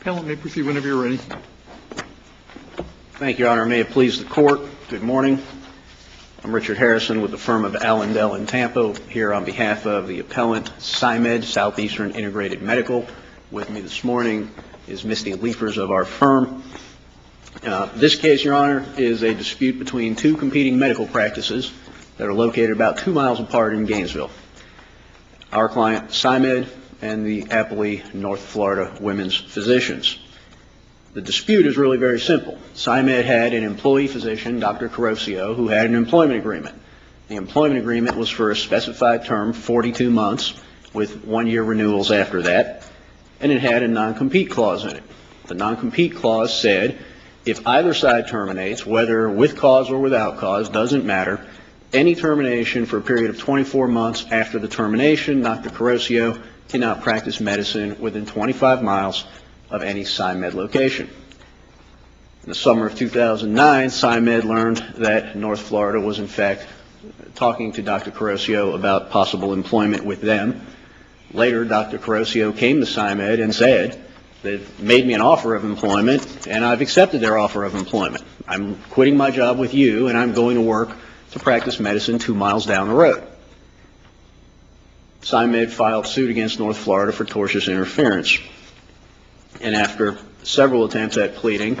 Appellant may proceed whenever you're ready. Thank you, Your Honor. May it please the Court. Good morning. I'm Richard Harrison with the firm of Allendale and Tampo here on behalf of the appellant, SciMed, Southeastern Integrated Medical. With me this morning is Misty Leafers of our firm. This case, Your Honor, is a dispute between two competing medical practices that are located about 2 miles apart in Gainesville. Our client, SciMed, and the appellee, North Florida Women's Physicians. The dispute is really very simple. SciMed had an employee physician, Dr. Carosio, who had an employment agreement. The employment agreement was for a specified term, 42 months, with 1-year renewals after that, and it had a non-compete clause in it. The non-compete clause said, if either side terminates, whether with cause or without cause, doesn't matter, any termination for a period of 24 months after the termination, Dr. Carosio cannot practice medicine within 25 miles of any SciMed location. In the summer of 2009, SciMed learned that North Florida was in fact talking to Dr. Carosio about possible employment with them. Later, Dr. Carosio came to SciMed and said, they've made me an offer of employment, and I've accepted their offer of employment. I'm quitting my job with you, and I'm going to work to practice medicine 2 miles down the road. SciMed filed suit against North Florida for tortious interference. And after several attempts at pleading,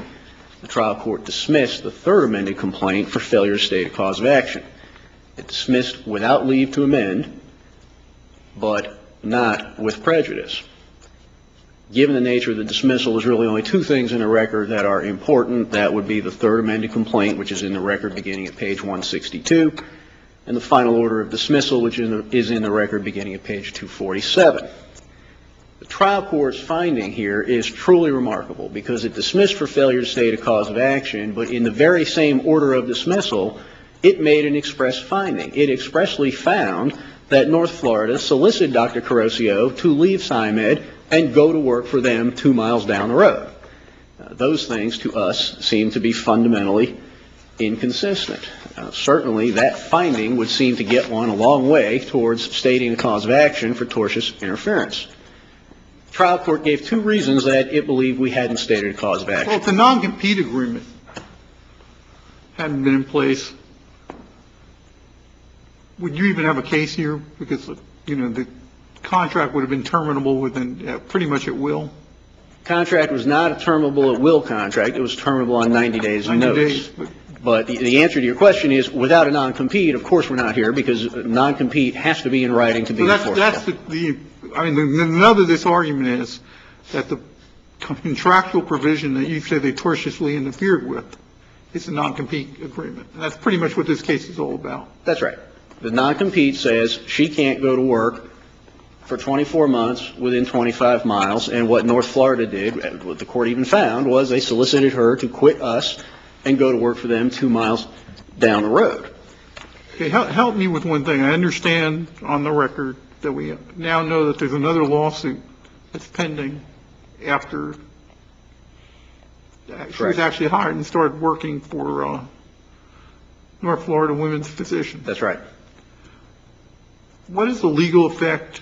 the trial court dismissed the third amended complaint for failure to state a cause of action. It dismissed without leave to amend, but not with prejudice. Given the nature of the dismissal, there's really only two things in the record that are important. That would be the third amended complaint, which is in the record beginning at page 162, and the final order of dismissal, which is in the record beginning at page 247. The trial court's finding here is truly remarkable because it dismissed for failure to state a cause of action, but in the very same order of dismissal, it made an express finding. It expressly found that North Florida solicited Dr. Carosio to leave SciMed and go to work for them 2 miles down the road. Those things to us seem to be fundamentally inconsistent. Certainly that finding would seem to get one a long way towards stating a cause of action for tortious interference. The trial court gave two reasons that it believed we hadn't stated a cause of action. Well, if the non-compete agreement hadn't been in place, would you even have a case here? Because, you know, the contract would have been terminable within pretty much at will. Contract was not a terminable at will contract. It was terminable on 90 days notice. But the answer to your question is, without a non-compete, of course we're not here because non-compete has to be in writing to be enforceable. That's I mean, the nub of this argument is that the contractual provision that you say they tortiously interfered with is a non-compete agreement. And that's pretty much what this case is all about. That's right. The non-compete says she can't go to work for 24 months within 25 miles, and what North Florida did, what the court even found, was they solicited her to quit us and go to work for them 2 miles down the road. Okay, help me with one thing. I understand on the record that we now know that there's another lawsuit that's pending after she was actually hired and started working for North Florida Women's Physicians. That's right. What is the legal effect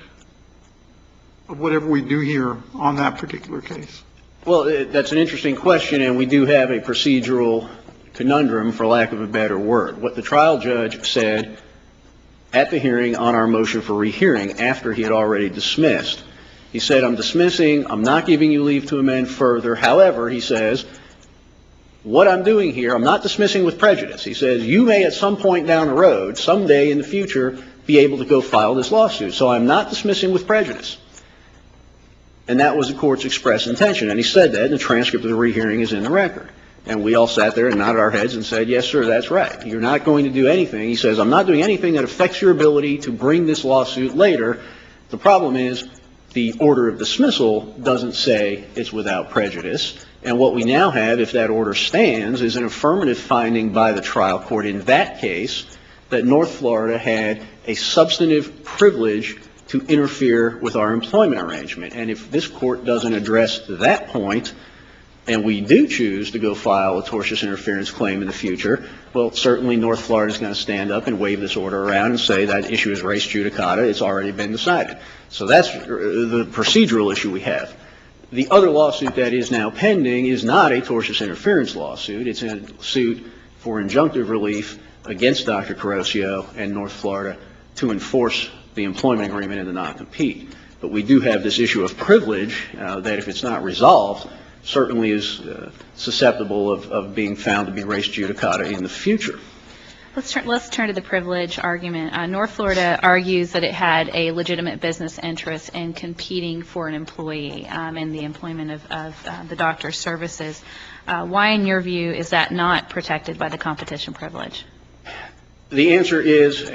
of whatever we do here on that particular case? Well, that's an interesting question, and we do have a procedural conundrum, for lack of a better word. What the trial judge said at the hearing on our motion for rehearing after he had already dismissed, he said, I'm dismissing, I'm not giving you leave to amend further. However, he says, what I'm doing here, I'm not dismissing with prejudice. He says, you may at some point down the road, someday in the future, be able to go file this lawsuit. So I'm not dismissing with prejudice. And that was the court's express intention. And he said that, and the transcript of the rehearing is in the record. And we all sat there and nodded our heads and said, yes, sir, that's right. You're not going to do anything. He says, I'm not doing anything that affects your ability to bring this lawsuit later. The problem is the order of dismissal doesn't say it's without prejudice. And what we now have, if that order stands, is an affirmative finding by the trial court in that case that North Florida had a substantive privilege to interfere with our employment arrangement. And if this court doesn't address that point, and we do choose to go file a tortious interference claim in the future, well, certainly North Florida is going to stand up and wave this order around and say that issue is res judicata. It's already been decided. So that's the procedural issue we have. The other lawsuit that is now pending is not a tortious interference lawsuit. It's a suit for injunctive relief against Dr. Carosio and North Florida to enforce the employment agreement and the non-compete. But we do have this issue of privilege that, if it's not resolved, certainly is susceptible of being found to be res judicata in the future. Let's turn to the privilege argument. North Florida argues that it had a legitimate business interest in competing for an employee in the employment of the doctor's services. Why, in your view, is that not protected by the competition privilege? The answer is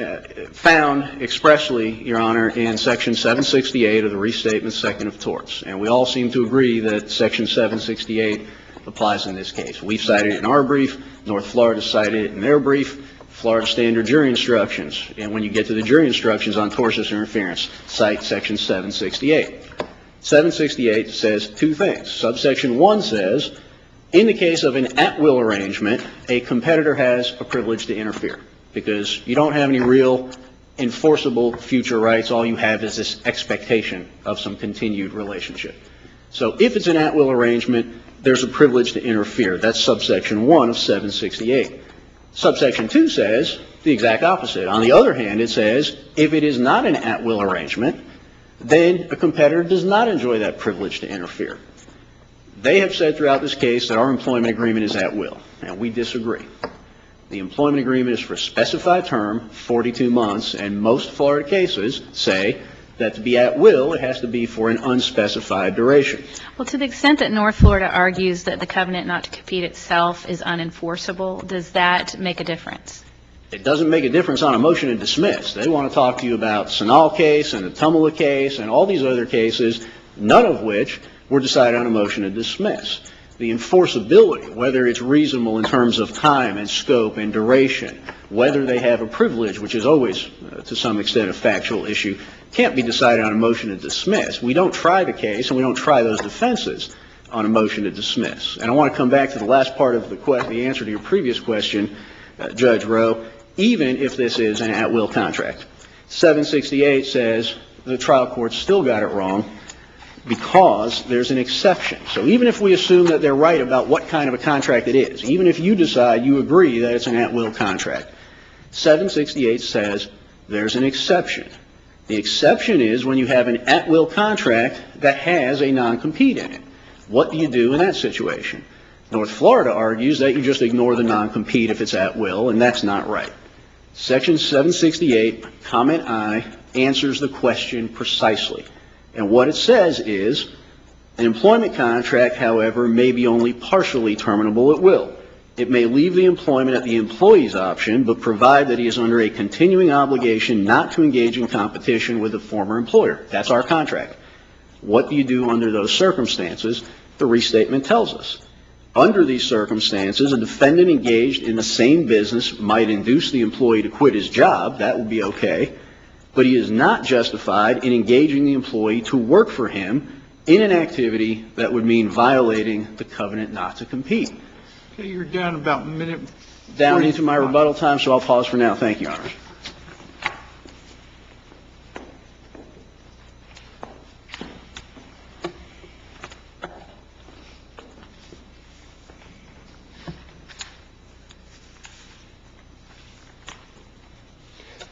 found expressly, Your Honor, in Section 768 of the Restatement Second of Torts. And we all seem to agree that Section 768 applies in this case. We've cited it in our brief. North Florida cited it in their brief. Florida Standard Jury Instructions. And when you get to the jury instructions on tortious interference, cite Section 768. 768 says two things. Subsection 1 says, in the case of an at-will arrangement, a competitor has a privilege to interfere, because you don't have any real enforceable future rights. All you have is this expectation of some continued relationship. So if it's an at-will arrangement, there's a privilege to interfere. That's subsection 1 of 768. Subsection 2 says the exact opposite. On the other hand, it says if it is not an at-will arrangement, then a competitor does not enjoy that privilege to interfere. They have said throughout this case that our employment agreement is at will, and we disagree. The employment agreement is for a specified term, 42 months, and most Florida cases say that to be at will, it has to be for an unspecified duration. Well, to the extent that North Florida argues that the covenant not to compete itself is unenforceable, does that make a difference? It doesn't make a difference on a motion to dismiss. They want to talk to you about Sanal case and the Tumula case and all these other cases, none of which were decided on a motion to dismiss. The enforceability, whether it's reasonable in terms of time and scope and duration, whether they have a privilege, which is always, to some extent, a factual issue, can't be decided on a motion to dismiss. We don't try the case, and we don't try those defenses on a motion to dismiss. And I want to come back to the last part of the answer to your previous question, Judge Rowe. Even if this is an at-will contract, 768 says the trial court still got it wrong, because there's an exception. So even if we assume that they're right about what kind of a contract it is, even if you decide you agree that it's an at-will contract, 768 says there's an exception. The exception is when you have an at-will contract that has a non-compete in it. What do you do in that situation? North Florida argues that you just ignore the non-compete if it's at-will, and that's not right. Section 768, comment I, answers the question precisely. And what it says is, an employment contract, however, may be only partially terminable at will. It may leave the employment at the employee's option, but provide that he is under a continuing obligation not to engage in competition with a former employer. That's our contract. What do you do under those circumstances? The restatement tells us. Under these circumstances, a defendant engaged in the same business might induce the employee to quit his job. That would be okay. But he is not justified in engaging the employee to work for him in an activity that would mean violating the covenant not to compete. Okay, you're down about a minute. Down into my rebuttal time, so I'll pause for now. Thank you, Your Honor.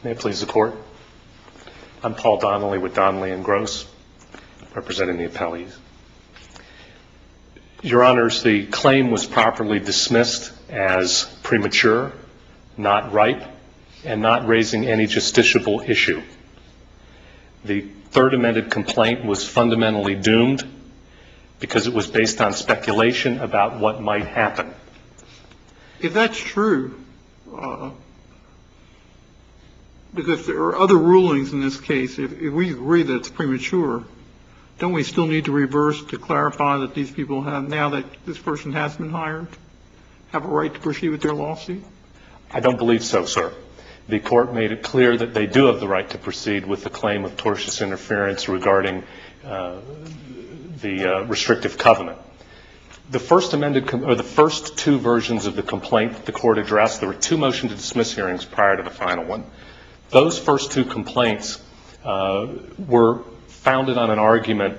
May it please the Court. I'm Paul Donnelly with Donnelly and Gross, representing the appellees. Your Honors, the claim was properly dismissed as premature, not ripe, and not raising any justiciable issue. The third amended complaint was fundamentally doomed because it was based on speculation about what might happen. If that's true, because there are other rulings in this case, if we agree that it's premature, don't we still need to reverse to clarify that these people have, now that this person has been hired, have a right to proceed with their lawsuit? I don't believe so, sir. The Court made it clear that they do have the right to proceed with the claim of tortious interference regarding the restrictive covenant. The first the first two versions of the complaint that the Court addressed, there were two motion to dismiss hearings prior to the final one. Those first two complaints were founded on an argument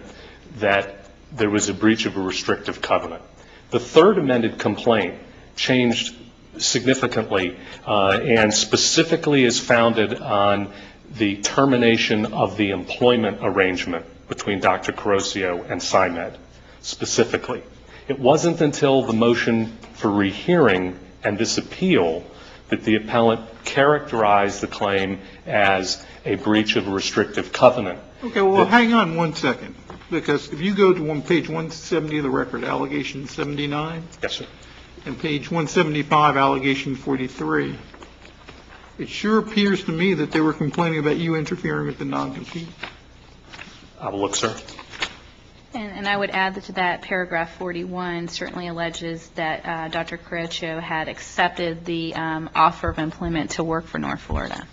that there was a breach of a restrictive covenant. The third amended complaint changed significantly and specifically is founded on the termination of the employment arrangement between Dr. Carosio and SciMed, specifically. It wasn't until the motion for rehearing and this appeal that the appellant characterized the claim as a breach of a restrictive covenant. Okay, well, hang on 1 second, because if you go to page 170 of the record, allegation 79, Yes, sir. and page 175, allegation 43, it sure appears to me that they were complaining about you interfering with the non-compete. I will look, sir. And I would add that to that, paragraph 41 certainly alleges that Dr. Caroccio had accepted the offer of employment to work for North Florida.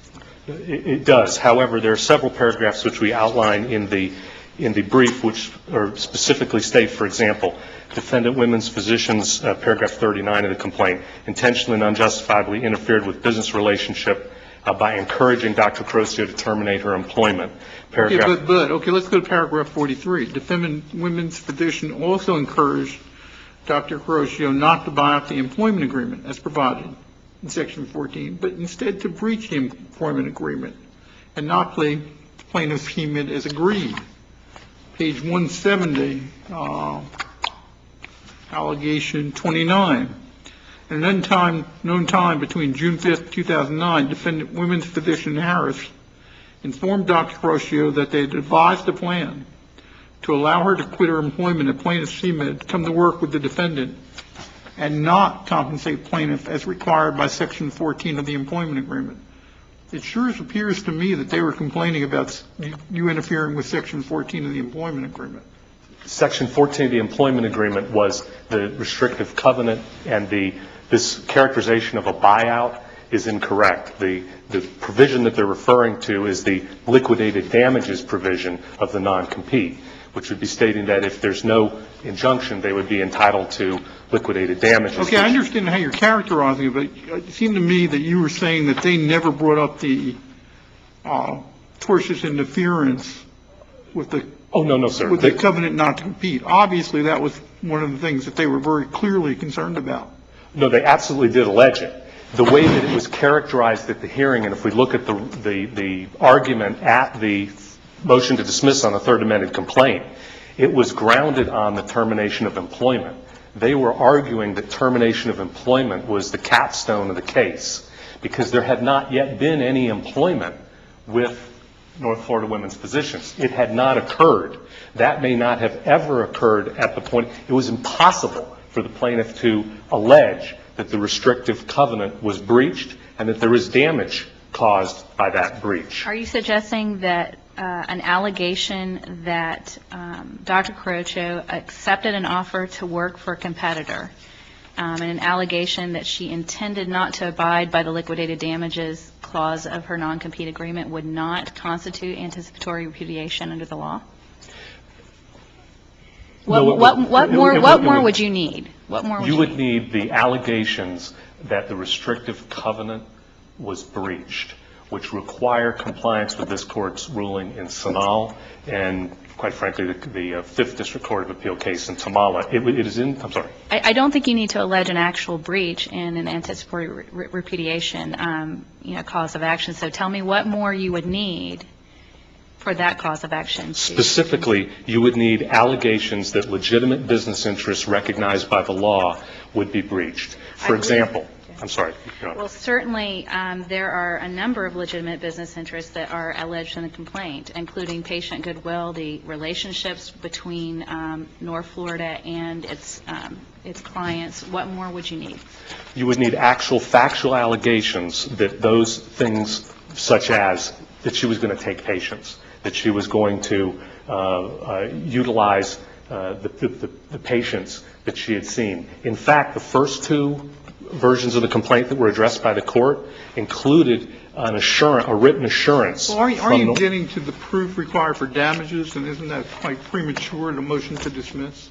It does. However, there are several paragraphs which we outline in the brief which specifically state, for example, defendant women's physicians, paragraph 39 of the complaint, intentionally and unjustifiably interfered with business relationship by encouraging Dr. Carosio to terminate her employment. Paragraph. Okay, let's go to paragraph 43. Defendant women's physician also encouraged Dr. Carosio not to buy out the employment agreement as provided in section 14, but instead to breach the employment agreement and not play plaintiff's scheme as agreed. Page 170, allegation 29. At an known time between June 5th, 2009, defendant women's physician Harris informed Dr. Carosio that they had devised a plan to allow her to quit her employment at plaintiff's CMED to come to work with the defendant and not compensate plaintiff as required by section 14 of the employment agreement. It sure appears to me that they were complaining about you interfering with section 14 of the employment agreement. Section 14 of the employment agreement was the restrictive covenant, and this characterization of a buyout is incorrect. The provision that they're referring to is the liquidated damages provision of the non-compete, which would be stating that if there's no injunction, they would be entitled to liquidated damages. Okay, I understand how you're characterizing it, but it seemed to me that you were saying that they never brought up the tortious interference with the no, sir. With the covenant not to compete. Obviously, that was one of the things that they were very clearly concerned about. No, they absolutely did allege it. The way that it was characterized at the hearing, and if we look at the argument at the motion to dismiss on the third amended complaint, it was grounded on the termination of employment. They were arguing that termination of employment was the capstone of the case because there had not yet been any employment with North Florida women's physicians. It had not occurred. That may not have ever occurred at the point. It was impossible for the plaintiff to allege that the restrictive covenant was breached and that there was damage caused by that breach. Are you suggesting that an allegation that Dr. Caroccio accepted an offer to work for a competitor and an allegation that she intended not to abide by the liquidated damages clause of her non-compete agreement would not constitute anticipatory repudiation under the law? What more would you need? What more would you would need the allegations that the restrictive covenant was breached, which require compliance with this court's ruling in Sanal and, quite frankly, the Fifth District Court of Appeal case in Tamala. It is in, I'm sorry. I don't think you need to allege an actual breach in an anticipatory repudiation, cause of action. So tell me what more you would need for that cause of action. Specifically, you would need allegations that legitimate business interests recognized by the law would be breached. For example, I'm sorry. Well, certainly there are a number of legitimate business interests that are alleged in the complaint, including patient goodwill, the relationships between North Florida and its clients. What more would you need? You would need actual factual allegations that those things, such as that she was going to take patients, that she was going to utilize the patients that she had seen. In fact, the first two versions of the complaint that were addressed by the court included a written assurance. Well, are you getting to the proof required for damages, and isn't that quite premature in a motion to dismiss?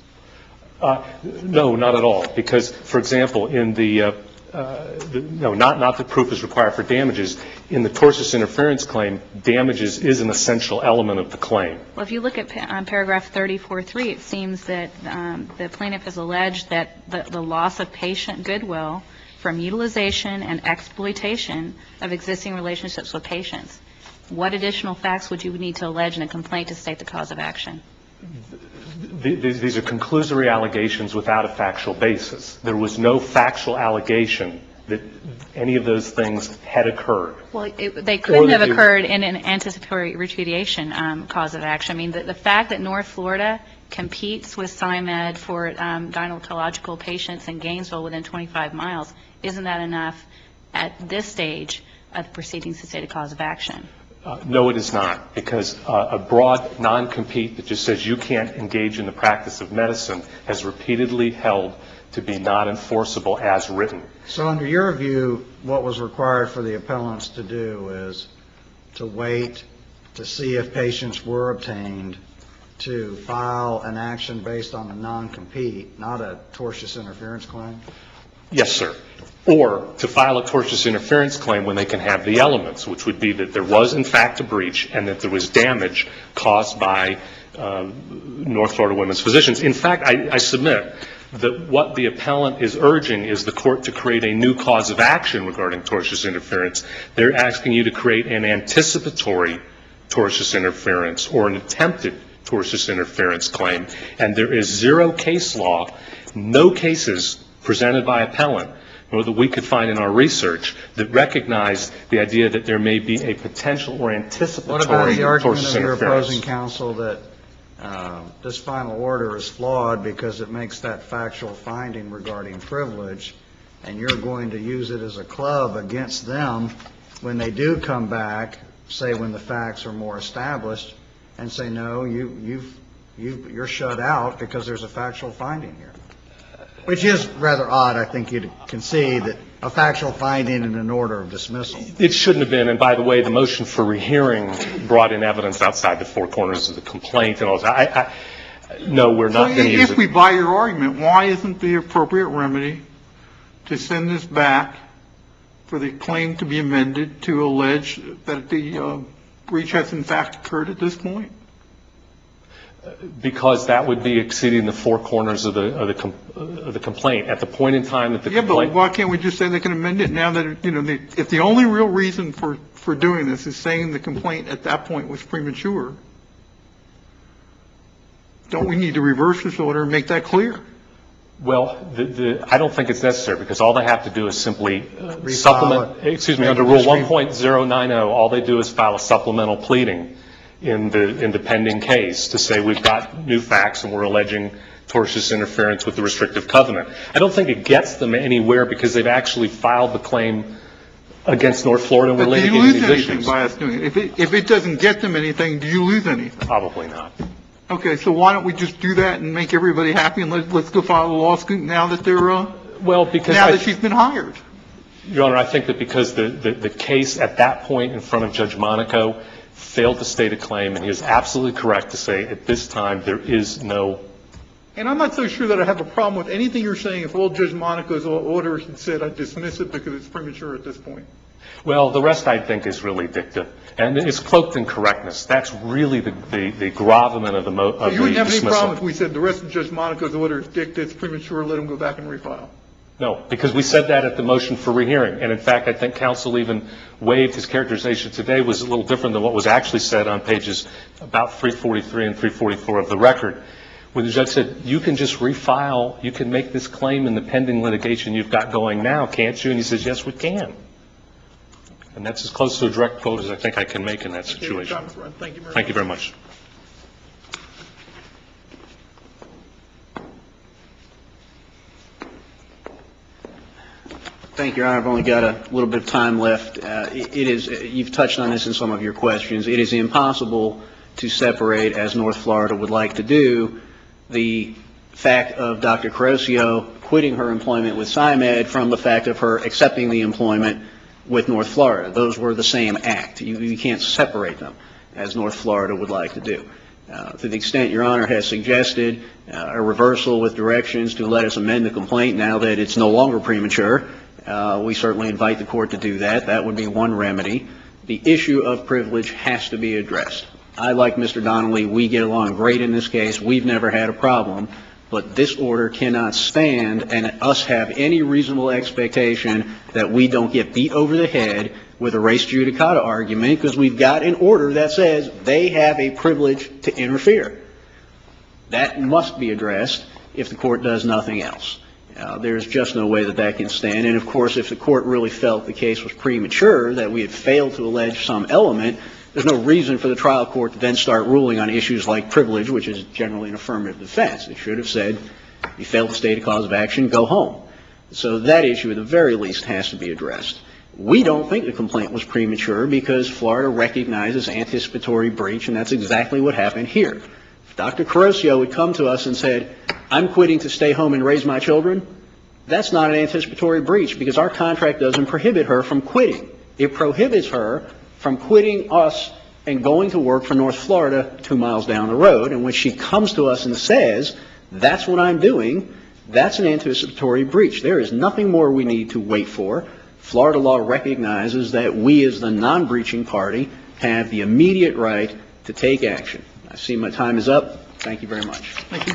No, not at all. Because, for example, in the not that proof is required for damages. In the tortious interference claim, damages is an essential element of the claim. Well, if you look at paragraph 34.3, it seems that the plaintiff has alleged that the loss of patient goodwill from utilization and exploitation of existing relationships with patients. What additional facts would you need to allege in a complaint to state the cause of action? These are conclusory allegations without a factual basis. There was no factual allegation that any of those things had occurred. Well, they couldn't have occurred in an anticipatory repudiation cause of action. I mean, the fact that North Florida competes with SciMed for gynecological patients in Gainesville within 25 miles, isn't that enough at this stage of the proceedings to state a cause of action? No, it is not, because a broad non-compete that just says you can't engage in the practice of medicine has repeatedly held to be not enforceable as written. So under your view, what was required for the appellants to do is to wait to see if patients were obtained, to file an action based on a non-compete, not a tortious interference claim? Yes, sir. Or to file a tortious interference claim when they can have the elements, which would be that there was, in fact, a breach and that there was damage caused by North Florida women's physicians. In fact, I submit that what the appellant is urging is the court to create a new cause of action regarding tortious interference. They're asking you to create an anticipatory tortious interference or an attempted tortious interference claim. And there is zero case law, no cases presented by appellant, or that we could find in our research, that recognize the idea that there may be a potential or anticipatory What about the argument tortious of your interference. opposing counsel that this final order is flawed because it makes that factual finding regarding privilege, and you're going to use it as a club against them when they do come back, say when the facts are more established, and say, no, you're shut out because there's a factual finding here? Which is rather odd, I think you'd concede, that a factual finding in an order of dismissal. It shouldn't have been, and by the way, the motion for rehearing brought in evidence outside the four corners of the complaint and all that. No, we're not going to use it. If we buy your argument, why isn't the appropriate remedy to send this back for the claim to be amended to allege that the breach has in fact occurred at this point? Because that would be exceeding the four corners of the complaint. At the point in time that the complaint... Yeah, but why can't we just say they can amend it now that, if the only real reason for doing this is saying the complaint at that point was premature, don't we need to reverse this order and make that clear? Well, I don't think it's necessary, because all they have to do is simply supplement, under Rule 1.090, all they do is file a supplemental pleading in the pending case to say we've got new facts and we're alleging tortious interference with the restrictive covenant. I don't think it gets them anywhere because they've actually filed the claim against North Florida and we're litigating these issues. But do you lose anything by us doing it? If it doesn't get them anything, do you lose anything? Probably not. Okay, so why don't we just do that and make everybody happy, and let's go file a lawsuit now that they're that she's been hired? Your Honor, I think that because the case at that point in front of Judge Monaco failed to state a claim, and he is absolutely correct to say at this time there is no. And I'm not so sure that I have a problem with anything you're saying if all Judge Monaco's order had said I dismiss it because it's premature at this point. Well, the rest I think is really dicta, and it's cloaked in correctness. That's really the gravamen of the dismissal. So you wouldn't have any problem if we said the rest of Judge Monaco's order is dicta, it's premature, let him go back and refile? No, because we said that at the motion for rehearing. And in fact, I think counsel even waived his characterization today was a little different than what was actually said on pages about 343 and 344 of the record, when the judge said, you can just refile, you can make this claim in the pending litigation you've got going now, can't you? And he says, yes, we can. And that's as close to a direct quote as I think I can make in that situation. Thank you very much. Thank you, Your Honor. I've only got a little bit of time left. You've touched on this in some of your questions. It is impossible to separate, as North Florida would like to do, the fact of Dr. Carosio quitting her employment with SciMed from the fact of her accepting the employment with North Florida. Those were the same act. You can't separate them, as North Florida would like to do. To the extent Your Honor has suggested a reversal with directions to let us amend the complaint now that it's no longer premature, We certainly invite the court to do that. That would be one remedy. The issue of privilege has to be addressed. I, like Mr. Donnelly, we get along great in this case. We've never had a problem. But this order cannot stand and us have any reasonable expectation that we don't get beat over the head with a res judicata argument because we've got an order that says they have a privilege to interfere. That must be addressed if the court does nothing else. There's just no way that that can stand. And, of course, if the court really felt the case was premature, that we had failed to allege some element, there's no reason for the trial court to then start ruling on issues like privilege, which is generally an affirmative defense. It should have said, you failed to state a cause of action, go home. So that issue, at the very least, has to be addressed. We don't think the complaint was premature because Florida recognizes anticipatory breach, and that's exactly what happened here. If Dr. Carosio would come to us and said, I'm quitting to stay home and raise my children, that's not an anticipatory breach because our contract doesn't prohibit her from quitting. It prohibits her from quitting us and going to work for North Florida 2 miles down the road. And when she comes to us and says, that's what I'm doing, that's an anticipatory breach. There is nothing more we need to wait for. Florida law recognizes that we as the non-breaching party have the immediate right to take action. I see my time is up. Thank you very much. Thank you.